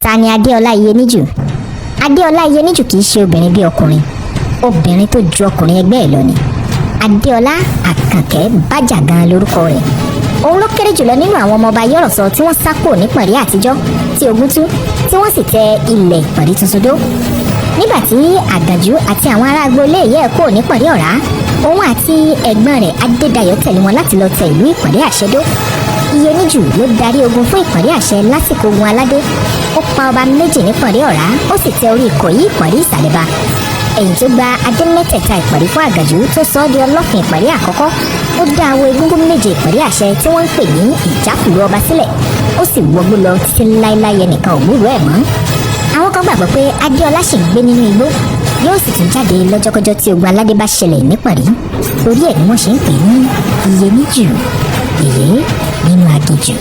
Ta ni Adéọlá Iyeníjù? Adéọlá Iyeníjù kì í ṣe obìnrin bí ọkùnrin, obìnrin tó ju ọkùnrin ẹgbẹ́ ẹ̀ lọ ni. Adéọlá Àkànkẹ́ Bájàgan lórúkọ rẹ̀. Òun ló kéré jùlọ nínú àwọn ọmọọba yọ̀rọ̀sọ tí wọ́n sá kúrò nípàrí àtijọ́ tí ogun tú, tí wọ́n sì tẹ ilẹ̀ ìpàrí tuntun dó. Nígbà tí Àgànjú àti àwọn ará agboolé ìyá ẹ̀ kúrò nípàrí ọ̀rá, òun àti ẹ̀gbọ́n rẹ̀ Adédayọ̀ tẹ̀lé wọn láti lọ tẹ ìlú ìpàrí àṣẹdó. Iyeníjù ló darí ogun fún ìpàrí àṣẹ lásìkò ogun aládé. Ó pa ọba méjì nípàrí ọ̀rá, ó sì tẹ orí Ìkòyí ìpàrí ìsàlẹ̀bà. Ẹ̀yìn tó gba adé mẹ́tẹ̀ẹ̀ta ìpàrí fún Àgànjú tó sọ ọ́ di ọlọ́fin ìpàrí àkọ́kọ́, ó dá àwo egúngún méje ìpàrí àṣẹ tí wọ́n ń pè ní ìjákùlú ọba sílẹ̀, ó sì wọgbó lọ títí láéláé ẹnìkan ò gbúròó ẹ̀ mọ́. Àwọn kan gbàgbọ́ pé Adéọlá ṣì ń gbé nínú igbó, yóò sì tún jáde lọ́jọ́kọ́jọ́ tí ogun aládé bá ṣẹlẹ̀ nípàrí. Torí ẹ̀ ni wọ́n ṣe ń pè ní Iyeníjù, èyí nínú aginjù.